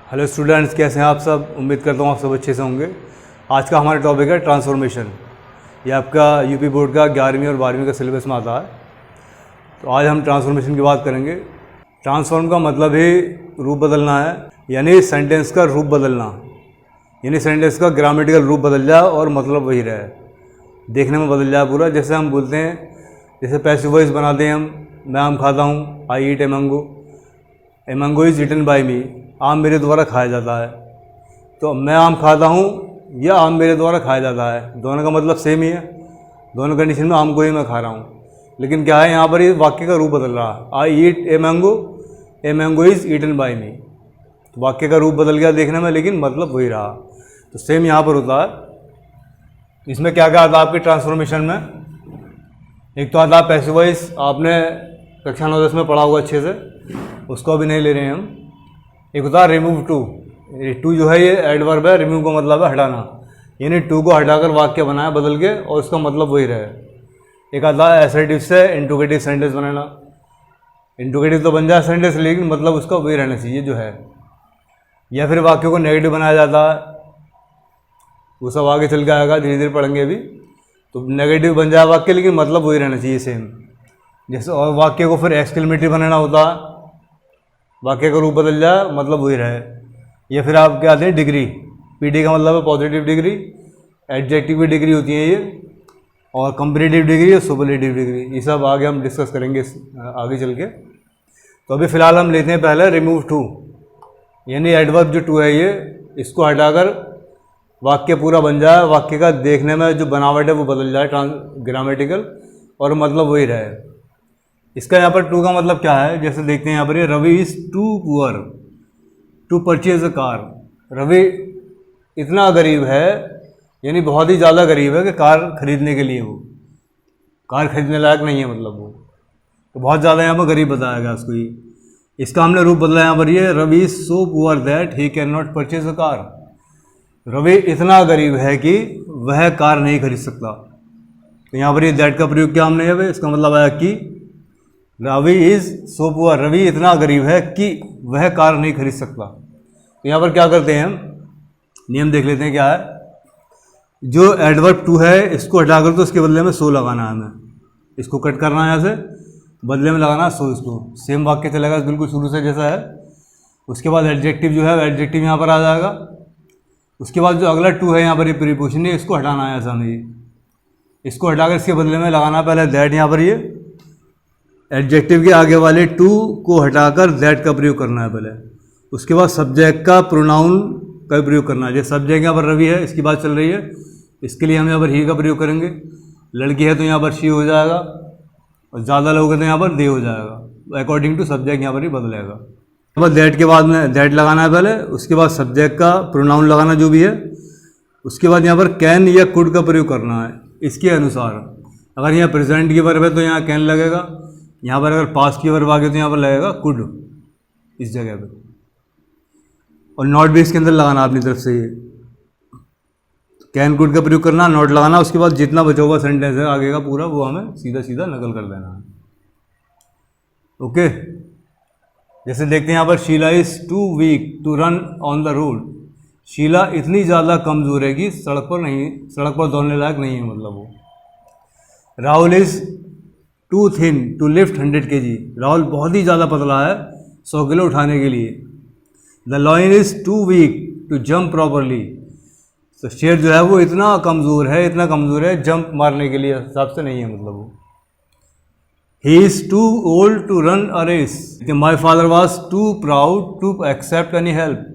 Hello students, कैसे हैं आप सब। उम्मीद करता हूँ आप सब अच्छे से होंगे। आज का हमारा टॉपिक है ट्रांसफॉर्मेशन। ये आपका यूपी बोर्ड का 11वीं और 12वीं का सिलेबस में आता है। तो आज हम ट्रांसफॉर्मेशन की बात करेंगे। ट्रांसफॉर्म का मतलब ही रूप बदलना है, यानी सेंटेंस का रूप बदलना, यानी सेंटेंस का ग्रामेटिकल रूप बदल जाए और मतलब वही रहे, देखने में बदल जाए पूरा। जैसे हम बोलते हैं, जैसे पैसिव वॉइस बनाते हैं हम, मैं आम खाता हूँ, I eat a mango, a mango is eaten by me, आम मेरे द्वारा खाया जाता है। तो मैं आम खाता हूँ या आम मेरे द्वारा खाया जाता है, दोनों का मतलब सेम ही है। दोनों कंडीशन में आम को ही मैं खा रहा हूँ, लेकिन क्या है यहाँ पर ये वाक्य का रूप बदल रहा है। I eat a mango is eaten by me. तो वाक्य का रूप बदल गया देखने में, लेकिन मतलब वही रहा। तो सेम यहाँ पर होता है। इसमें क्या क्या आता है आपके ट्रांसफॉर्मेशन में। एक तो आता है पैसिव वॉइस, आपने कक्षा 9-10 में पढ़ा होगा अच्छे से, उसको अभी नहीं ले रहे हैं हम। एक होता है रिमूव टू। टू जो है ये एडवर्ब है, रिमूव का मतलब है हटाना, यानी टू को हटाकर वाक्य बनाया बदल के और उसका मतलब वही रहे। एक आता है एसर्टिव से इंट्रोगेटिव सेंटेंस बनाना। इंट्रोगेटिव तो बन जाए सेंटेंस, लेकिन मतलब उसका वही रहना चाहिए जो है। या फिर वाक्यों को नेगेटिव बनाया जाता है, वो सब आगे चल के आएगा, धीरे धीरे पढ़ेंगे अभी। तो नेगेटिव बन जाए वाक्य, लेकिन मतलब वही रहना चाहिए सेम। जैसे और वाक्य को फिर एक्सक्लेमेटरी बनाना होता है, वाक्य का रूप बदल जाए मतलब वही रहे। या फिर आप क्या आते हैं डिग्री, पीडी का मतलब है पॉजिटिव डिग्री, एडजेक्टिव की डिग्री होती है ये, और कंपैरेटिव डिग्री और सुपरलेटिव डिग्री। ये सब आगे हम डिस्कस करेंगे आगे चल के। तो अभी फ़िलहाल हम लेते हैं पहले रिमूव टू, यानी एडवर्ब जो टू है ये, इसको हटाकर वाक्य पूरा बन जाए, वाक्य का देखने में जो बनावट है वो बदल जाए ग्रामेटिकल, और मतलब वही रहे। इसका यहाँ पर टू का मतलब क्या है, जैसे देखते हैं यहाँ पर ये Ravi is too poor to purchase a car. Ravi इतना गरीब है, यानी बहुत ही ज़्यादा गरीब है कि कार खरीदने के लिए वो कार खरीदने लायक नहीं है, मतलब वो तो बहुत ज़्यादा यहाँ पर गरीब बताया गया उसको ही। इसका हमने रूप बदला यहाँ पर ये, Ravi is so poor that he can not purchase a car. Ravi इतना गरीब है कि वह कार नहीं खरीद सकता। तो यहाँ पर ये दैट का प्रयोग किया हमने, यहाँ इसका मतलब आया कि Ravi is so poor, Ravi इतना गरीब है कि वह कार नहीं खरीद सकता। तो यहाँ पर क्या करते हैं हम, नियम देख लेते हैं क्या है। जो एडवर्ब टू है इसको हटाकर तो उसके बदले में सो लगाना है हमें, इसको कट करना है यहाँ से, बदले में लगाना है सो। इसको सेम वाक्य चलेगा बिल्कुल शुरू से जैसा है। उसके बाद एडजेक्टिव जो है एडजेक्टिव यहाँ पर आ जाएगा। उसके बाद जो अगला टू है यहाँ पर ये प्रीपोजिशन है, इसको हटाना है ऐसा हमें, इसको हटाकर इसके बदले में लगाना पहले दैट। यहाँ पर ये एडजेक्टिव के आगे वाले टू को हटाकर दैट का प्रयोग करना है पहले। उसके बाद सब्जेक्ट का प्रोनाउन का प्रयोग करना है। जैसे सब्जेक्ट यहाँ पर रवि है, इसकी बात चल रही है, इसके लिए हम यहाँ पर ही का प्रयोग करेंगे। लड़की है तो यहाँ पर शी हो जाएगा, और ज़्यादा लोग हैं तो यहाँ पर दे हो जाएगा। अकॉर्डिंग टू सब्जेक्ट यहाँ पर ही बदलेगा। यहाँ पर दैट के बाद में दैट लगाना है पहले, उसके बाद सब्जेक्ट का प्रोनाउन लगाना जो भी है। उसके बाद यहाँ पर कैन या कुड का प्रयोग करना है इसके अनुसार। अगर यहाँ प्रेजेंट की वर्ब है तो यहाँ कैन लगेगा, यहाँ पर अगर पास्ट की वर्ब आ गई तो यहाँ पर लगेगा कुड इस जगह पे, और नॉट भी इसके अंदर लगाना अपनी तरफ से। ये कैन कुड का प्रयोग करना, नॉट लगाना। उसके बाद जितना बचा हुआ सेंटेंस है आगे का पूरा, वो हमें सीधा सीधा नकल कर देना है। ओके, जैसे देखते हैं यहाँ पर Sheela is too weak to run on the road. Sheela इतनी ज़्यादा कमज़ोर है कि सड़क पर दौड़ने लायक नहीं है, मतलब वो। Rahul is too thin to lift 100 kg। Rahul बहुत ही ज़्यादा पतला है 100 किलो उठाने के लिए। The lion is too weak to jump properly. तो शेर जो है वो इतना कमज़ोर है जंप मारने के लिए हिसाब से नहीं है, मतलब वो। He is too old to run a race. My father was too proud to accept any help.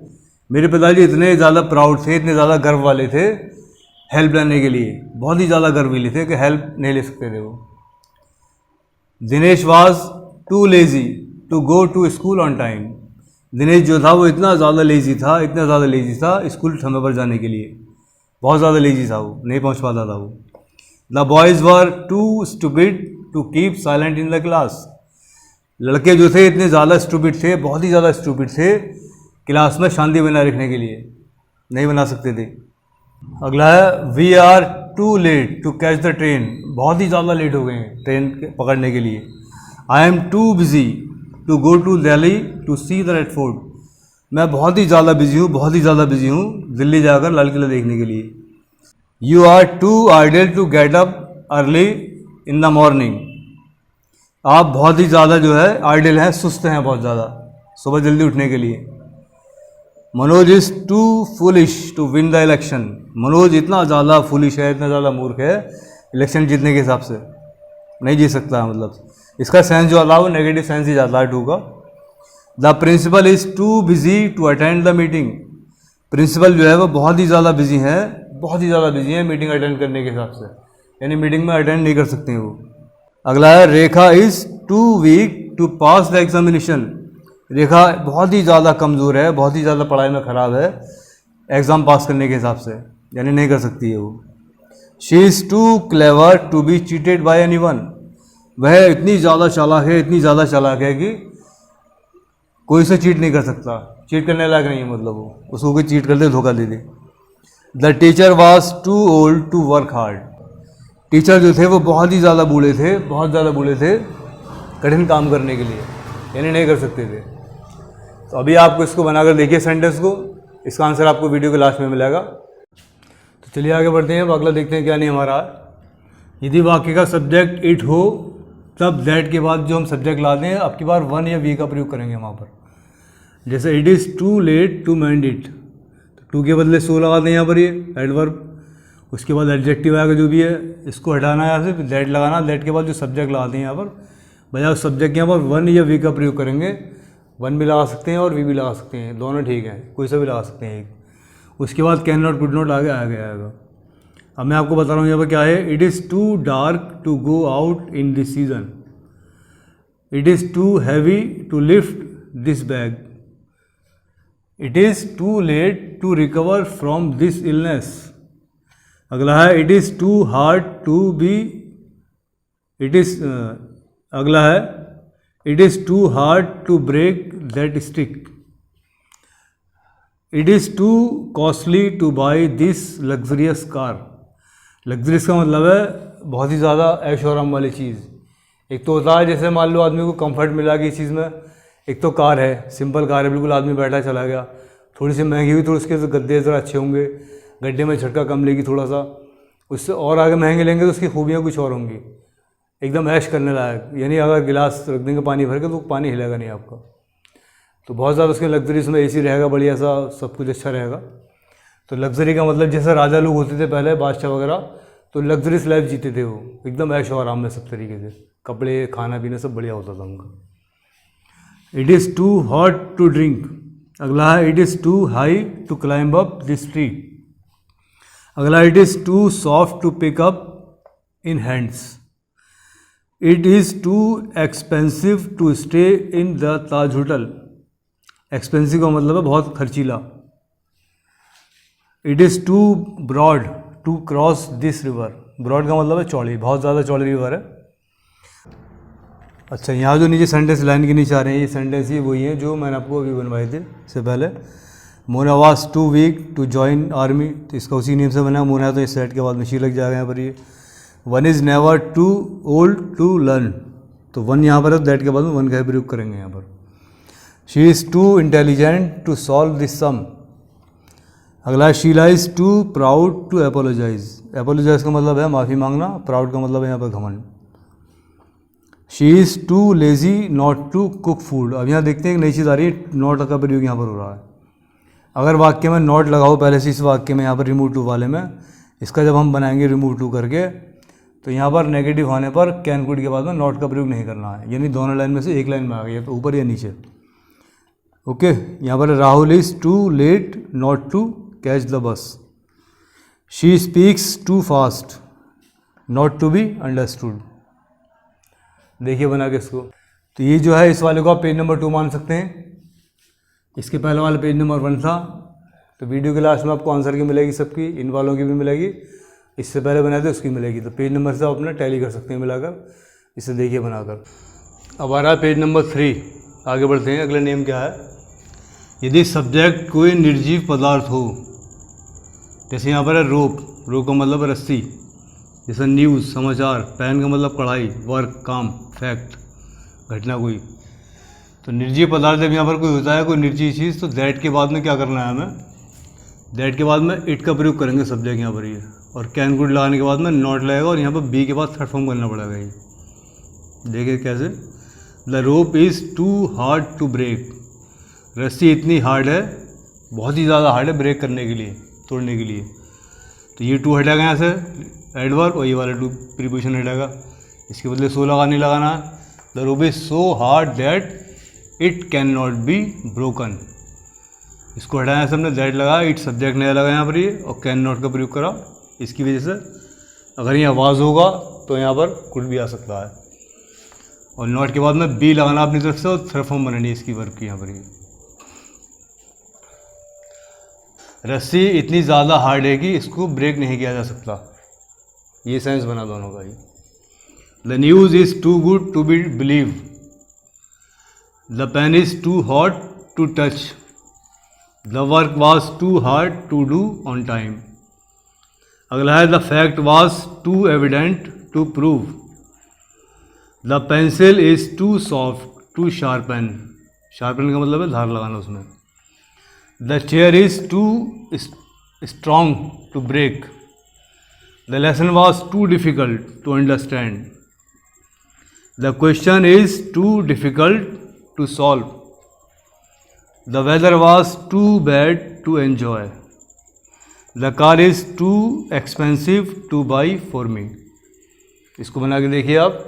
मेरे पिताजी इतने ज़्यादा प्राउड थे, इतने ज़्यादा गर्व वाले थे हेल्प लेने के लिए, बहुत ही ज़्यादा गर्व वाले थे कि हेल्प नहीं ले सकते थे वो। Dinesh was too lazy to go to school on time. Dinesh जो था वो इतना ज़्यादा लेजी था स्कूल समय पर जाने के लिए, बहुत ज़्यादा लेजी था, वो नहीं पहुंच पाता था वो। The boys were too stupid to keep silent in the class. लड़के जो थे इतने ज़्यादा स्टूपिड थे, बहुत ही ज़्यादा स्टूपिड थे, क्लास में शांति बनाए रखने के लिए नहीं बना सकते थे। अगला है we are too late to catch the train. बहुत ही ज़्यादा लेट हो गए हैं ट्रेन पकड़ने के लिए। I am too busy to go to Delhi to see the Red Fort. मैं बहुत ही ज़्यादा बिजी हूँ, बहुत ही ज़्यादा बिजी हूँ दिल्ली जाकर लाल किला देखने के लिए। You are too idle to get up early in the morning. आप बहुत ही ज़्यादा जो है आइडल हैं, सुस्त हैं बहुत ज़्यादा सुबह जल्दी उठने के लिए। Manoj is too foolish to win the election. Manoj इतना ज़्यादा फुलिश है, इतना ज़्यादा मूर्ख है इलेक्शन जीतने के हिसाब से, नहीं जीत सकता है। मतलब इसका सेंस जो आता है वो नेगेटिव सेंस ही जाता है टू का। The principal is too busy to attend the meeting. Principal जो है वो बहुत ही ज़्यादा बिजी है, बहुत ही ज़्यादा बिजी है मीटिंग अटेंड करने के हिसाब से, यानी मीटिंग में अटेंड नहीं कर सकते हैं वो। अगला है Rekha is too weak to pass the examination. Rekha बहुत ही ज़्यादा कमज़ोर है, बहुत ही ज़्यादा पढ़ाई में ख़राब है एग्ज़ाम पास करने के हिसाब से, यानी नहीं कर सकती है वो। She is too clever to be cheated by anyone. वह इतनी ज़्यादा चालाक है, इतनी ज़्यादा चालाक है कि कोई से चीट नहीं कर सकता, चीट करने लायक नहीं है, मतलब वो उसको कोई चीट कर दे, धोखा दे दे। The teacher was too old to work hard. Teacher जो थे वो बहुत ही ज़्यादा बूढ़े थे, बहुत ज़्यादा बूढ़े थे कठिन काम करने के लिए, यानी नहीं कर सकते थे। तो अभी आपको इसको बनाकर देखिए सेंटेंस को, इसका आंसर आपको वीडियो के लास्ट में मिलेगा। तो चलिए आगे बढ़ते हैं, अब अगला देखते हैं क्या नहीं हमारा। यदि वाक्य का सब्जेक्ट इट हो तब दैट के बाद जो हम सब्जेक्ट लाते हैं आपकी बार वन या वी का प्रयोग करेंगे वहाँ पर। जैसे it is too late to mend it, तो टू के बदले सो लगा दें यहाँ पर, ये एडवर्ब। उसके बाद एडजेक्टिव आएगा जो भी है, इसको हटाना है यहाँ से, दैट लगाना, दैट के बाद जो सब्जेक्ट लगाते हैं यहाँ पर, बजाय उस सब्जेक्ट के यहाँ पर वन या वी का प्रयोग करेंगे। वन भी लगा सकते हैं और वी भी लगा सकते हैं, दोनों ठीक है, कोई सा भी लगा सकते हैं एक। उसके बाद कैन नॉट कुड नॉट आगे आएगा। अब मैं आपको बता रहा हूँ यहाँ पर क्या है। It is too dark to go out in this season. It is too heavy to lift this bag. It is too late to recover from this illness. अगला है it is too hard to be, it is अगला है it is too hard to break that stick. It is too costly to buy this luxurious car. Luxurious का मतलब है बहुत ही ज़्यादा ऐश और आराम वाली चीज़। एक तो होता है जैसे मान लो आदमी को कंफर्ट मिला कि इस चीज़ में, एक तो कार है, सिंपल कार है, बिल्कुल आदमी बैठा चला गया। थोड़ी सी महंगी हुई तो उसके गद्दे ज़रा अच्छे होंगे, गड्ढे में झटका कम लेगी थोड़ा सा, उससे और आगे महंगे लेंगे तो उसकी खूबियाँ कुछ और होंगी, एकदम ऐश करने लायक। यानी अगर गिलास रख देंगे पानी भर के तो पानी हिलेगा नहीं आपका। तो बहुत ज़्यादा उसके लग्जरी, उसमें एसी रहेगा, बढ़िया सा सब कुछ अच्छा रहेगा। तो लग्जरी का मतलब जैसे राजा लोग होते थे पहले, बादशाह वगैरह, तो लग्जरीस लाइफ जीते थे वो, एकदम ऐश और आराम में सब तरीके से, कपड़े खाना पीना सब बढ़िया होता था उनका। It is too hot to drink. अगला है it is too high to climb up this tree. अगला it is too soft to pick up in hands. It is too expensive to stay in the Taj hotel. Expensive का मतलब है बहुत खर्चीला। It is too broad to cross this river. Broad का मतलब है चौड़ी, बहुत ज़्यादा चौड़ी रिवर है। अच्छा, यहाँ जो नीचे सेंटेंस लाइन के नीचे आ रहे हैं, ये सेंटेंस ही वही हैं जो मैंने आपको अभी बनवाए थे इससे पहले। Mona was too weak to join army, तो इसका उसी नेम से बना। मोना तो इस सेट के बाद में शी लग जाएगा यहाँ पर। ये one is never too old to learn, तो वन यहाँ पर है, दैट के बाद में वन का प्रयोग करेंगे यहाँ पर। She is too intelligent to solve this sum. अगला Sheela is too proud to apologise. Apologise का मतलब है माफ़ी मांगना, प्राउड का मतलब है यहाँ पर घमंड। She is too lazy not to cook food. अब यहाँ देखते हैं एक नई चीज़ आ रही है, नॉट का प्रयोग यहाँ पर हो रहा है। अगर वाक्य में नॉट लगाओ पहले से इस वाक्य में, यहाँ पर रिमूव टू वाले में, इसका जब हम बनाएंगे रिमूव टू करके, तो यहाँ पर नेगेटिव होने पर कैन कुड के बाद में नॉट का प्रयोग नहीं करना है, यानी दोनों लाइन में से एक लाइन में आ गई, तो ऊपर या नीचे। ओके, यहाँ पर Rahul is too late not to catch the bus. She speaks too fast not to be understood. देखिए बना के इसको। तो ये जो है इस वाले को आप पेज नंबर 2 मान सकते हैं। इसके पहले वाला पेज नंबर 1 था। तो वीडियो के लास्ट में आपको आंसर की मिलेगी सबकी, इन वालों की भी मिलेगी, इससे पहले बनाए थे उसकी मिलेगी। तो पेज नंबर से आप अपना टैली कर सकते हैं मिलाकर, इसे देखिए बनाकर। अब आ रहा है पेज नंबर 3, आगे बढ़ते हैं। अगला नेम क्या है। यदि सब्जेक्ट कोई निर्जीव पदार्थ हो, जैसे यहाँ पर है रोप, रोप का मतलब है रस्सी। जैसे न्यूज़ समाचार, पेन का मतलब पढ़ाई, वर्क काम, फैक्ट घटना कोई। तो निर्जीव पदार्थ जब यहाँ पर कोई होता है, कोई निर्जीव चीज़, तो दैट के बाद में क्या करना है हमें, दैट के बाद में इट का प्रयोग करेंगे सब्जेक्ट यहाँ पर ये, और कैन कुड लगाने के बाद में नॉट लगेगा, और यहाँ पर बी के बाद थर्ड फॉर्म करना पड़ेगा ये। देखिए कैसे, the rope is too hard to break, रस्सी इतनी हार्ड है, बहुत ही ज़्यादा हार्ड है ब्रेक करने के लिए, तोड़ने के लिए। तो ये टू हटेगा यहाँ से एडवर्ब, और ये वाला टू प्रीपोजिशन हटेगा, इसके बदले सो नहीं लगाना है। The rope is so hard that it can not be broken, इसको हटाया से हमने दैट लगा, इट सब्जेक्ट नया लगा यहाँ पर ये, और कैन नॉट का प्रयोग करा, इसकी वजह से अगर ये आवाज़ होगा तो यहाँ पर कुड भी आ सकता है, और नॉट के बाद में बी लगाना अपनी तरफ से, और थर्ड फॉर्म बनानी है इसकी वर्ब की यहाँ पर ये। रस्सी इतनी ज़्यादा हार्ड है कि इसको ब्रेक नहीं किया जा सकता, ये सेंस बना दोनों का ही। The news is too good to be believe, the pen is too hot to touch, the work was too hard to do on time. अगला है the fact was too evident to prove, the pencil is too soft to sharpen, sharpen का मतलब है धार लगाना उसमें। The chair is too strong to break, the lesson was too difficult to understand, the question is to difficult to solve, the weather was too bad to enjoy, the car is too expensive to buy for me. इसको बना के देखिए आप,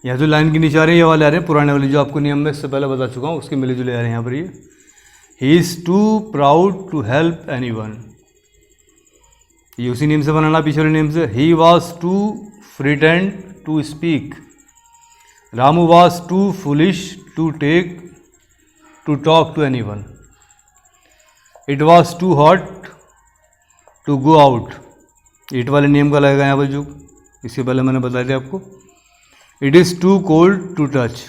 यहाँ जो line के नीचे आ रहे हैं ये वाले आ रहे हैं पुराने वाले, जो आपको नियम में इससे पहले बता चुका हूँ, उसके मिले जुले आ रहे हैं यहाँ पर ये। He is too proud to help anyone, ये उसी नेम से बनाना पीछे वाले नेम से। He was too frightened to speak, Ramu was too foolish to take to talk to anyone, it was too hot to go out, it वाले name का लगेगा यहाँ पर जो इससे पहले मैंने बता दिया आपको। It is too cold to touch,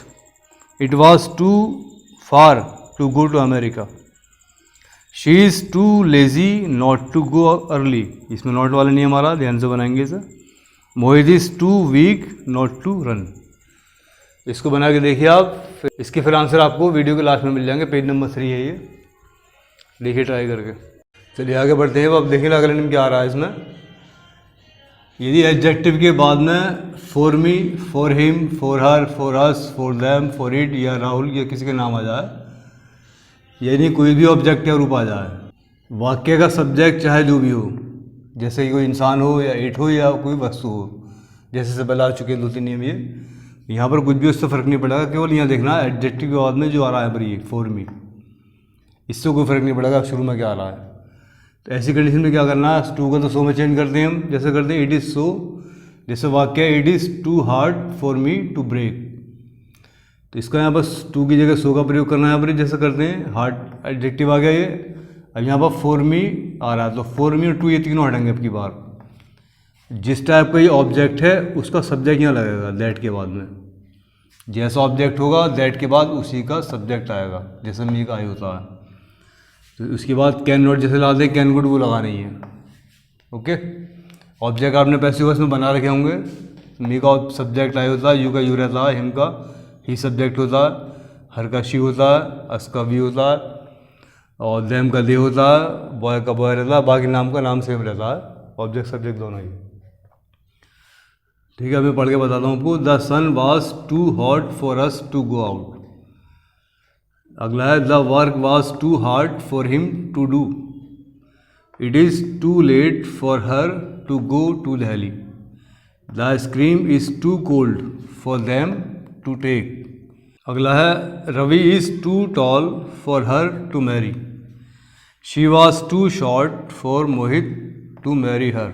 it was too far to go to America, she is too lazy not to go early, इसमें नॉट वाला नियम आ रहा, ध्यान से बनाएंगे इसे। Mohit is too weak not to run. इसको बना के देखिए आप, इसके फिर आंसर आपको वीडियो के लास्ट में मिल जाएंगे, पेज नंबर 3 है ये, देखिए ट्राई करके। चलिए आगे बढ़ते हैं। अब देखिए अगला नियम क्या आ रहा है इसमें, यदि एडजेक्टिव के बाद में for me, for him, for her, for us, for them, for it या राहुल या किसी का नाम आ जाए, यानी कोई भी ऑब्जेक्ट या रूप आ जाए, वाक्य का सब्जेक्ट चाहे जो भी हो, जैसे कि कोई इंसान हो या इट हो या कोई वस्तु हो, जैसे से पहले आ चुके 2-3 नियम ये, यहाँ पर कुछ भी उससे फ़र्क नहीं पड़ेगा, केवल यहाँ देखना एडजेक्टिव के बाद में जो आ रहा है पर ये फॉर मी, इससे कोई फ़र्क नहीं पड़ेगा शुरू में क्या आ रहा है। तो ऐसी कंडीशन में क्या करना है, टू का तो सो में चेंज करते हैं हम, जैसे करते हैं इट इज़ सो, जैसे वाक्य it is too hard for me to break, तो इसका यहाँ बस टू की जगह सो का प्रयोग करना है यहाँ पर, जैसे करते हैं हार्ड एडजेक्टिव आ गया ये, अब यहाँ पर फॉर मी आ रहा है, तो फॉर मी और टू ये तीनों हटेंगे अब की बार। जिस टाइप का ये ऑब्जेक्ट है उसका सब्जेक्ट यहाँ लगेगा दैट के बाद में, जैसा ऑब्जेक्ट होगा दैट के बाद उसी का सब्जेक्ट आएगा, जैसे मी का आई होता है। तो उसके बाद कैन नॉट जैसे ला दें, कैन गुड वो लगा नहीं है, ओके। ऑब्जेक्ट आपने पैसे उसमें बना रखे होंगे, मी का सब्जेक्ट आई होता है, यू का यू रहता है, हिम का ही सब्जेक्ट होता है, हर का शी होता है, अस का वी होता है, और देम का दे होता है, बॉय का बॉय रहता है, बाकी नाम का नाम सेम रहता है, ऑब्जेक्ट सब्जेक्ट दोनों ही। ठीक है, अभी पढ़ के बताता हूँ आपको। The sun was too hot for us to go out. अगला है the work was too hard for him to do, it is too late for her to go to Delhi, the ice cream is too cold for them to take. अगला है Ravi is too tall for her to marry, she was too short for Mohit to marry her,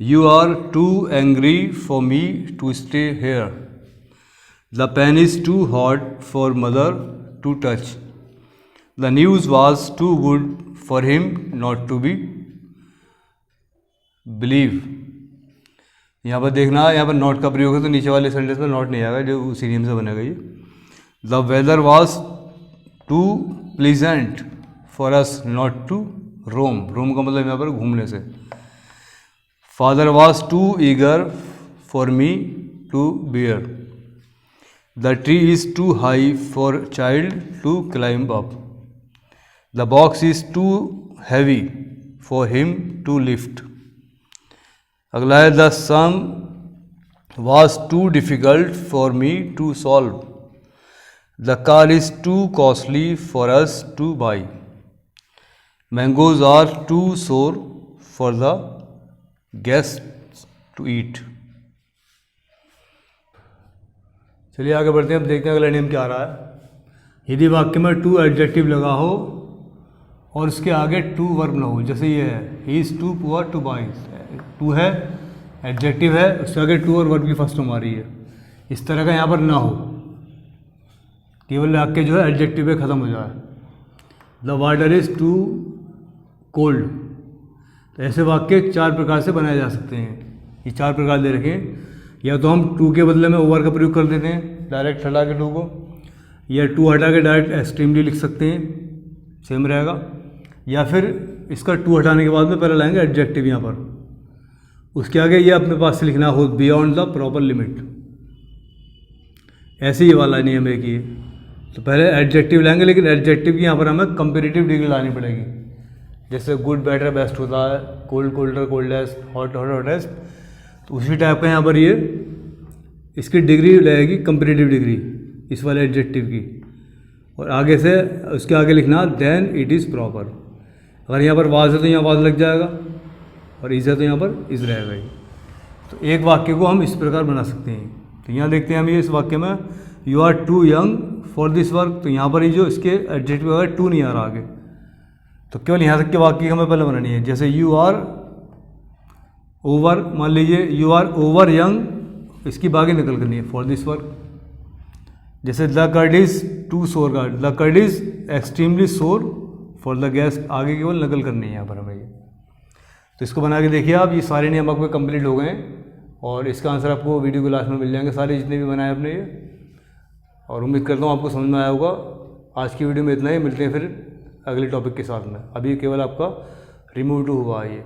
you are too angry for me to stay here, the pen is too hot for mother to touch, the news was too good for him not to be believe. यहाँ पर देखना, यहाँ पर not का प्रयोग है तो नीचे वाले सेंटेंस में नॉट नहीं आएगा, जो उसी नियम से बनेगा ये। The weather was too pleasant for us not to roam, roam का मतलब यहाँ पर घूमने से। Father was too eager for me to bear, the tree is too high for child to climb up, the box is too heavy for him to lift. अगला है the sum was too difficult for me to solve, the car is too costly for us to buy, mangoes are too sour for the guests to eat। चलिए आगे बढ़ते हैं। अब देखते हैं अगला नियम क्या आ रहा है। यदि वाक्य में टू एडजेक्टिव लगा हो और उसके आगे टू वर्ब ना हो, जैसे ये है he is too poor to buy, too है एडजेक्टिव है, उसके आगे टू और वर्ब की फर्स्ट फॉर्म आ रही है, इस तरह का यहाँ पर ना हो, केवल वाक्य जो है एडजेक्टिव पे ख़त्म हो जाए। The water is too cold, तो ऐसे वाक्य चार प्रकार से बनाए जा सकते हैं। ये चार प्रकार दे रखें, या तो हम टू के बदले में ओवर का प्रयोग कर देते हैं डायरेक्ट हटा के टू को, या टू हटा के डायरेक्ट एक्सट्रीमली लिख सकते हैं, सेम रहेगा, या फिर इसका टू हटाने के बाद में पहले लाएंगे एडजेक्टिव यहाँ पर, उसके आगे ये अपने पास से लिखना हो बियॉन्ड द प्रॉपर लिमिट। ऐसे ही वाला नियम है कि तो पहले एडजेक्टिव लाएंगे, लेकिन एडजेक्टिव की यहाँ पर हमें कंपेरेटिव डिग्री लानी पड़ेगी। जैसे गुड बेटर बेस्ट होता है, cold colder coldest, hot hot hottest, तो उसी टाइप का यहाँ पर ये इसकी डिग्री लगेगी कंपेरेटिव डिग्री इस वाले एडजेक्टिव की, और आगे से उसके आगे लिखना देन इट इज़ प्रॉपर। अगर यहाँ पर वाज है तो यहाँ वाज लग जाएगा, और इज़ है तो यहाँ पर इज़ रहेगा ही। तो एक वाक्य को हम इस प्रकार बना सकते हैं। तो यहाँ देखते हैं हम ये इस वाक्य में you are too young for this work, तो यहाँ पर ही जो इसके एडजेक्टिव वगैरह टू नहीं आ रहा आगे, तो केवल यहाँ तक के वाक्य हमें पहले बनानी है। जैसे यू आर ओवर, मान लीजिए यू आर ओवर यंग, इसकी बाकी नकल करनी है फॉर दिस वर्क। जैसे द कर्ड इज़ टू सोर का, द कर्ड इज़ एक्सट्रीमली सोर फॉर द गेस्ट, आगे केवल नकल करनी है यहाँ पर हमें ये। तो इसको बना के देखिए आप, ये सारे नियम आपके कंप्लीट हो गए हैं, और इसका आंसर आपको वीडियो के लास्ट में मिल जाएंगे सारे जितने भी बनाए आपने ये, और उम्मीद करता हूँ आपको समझ में आया होगा। आज की वीडियो में इतना ही, मिलते हैं फिर अगले टॉपिक के साथ में। अभी केवल आपका रिमूव टू हुआ है ये।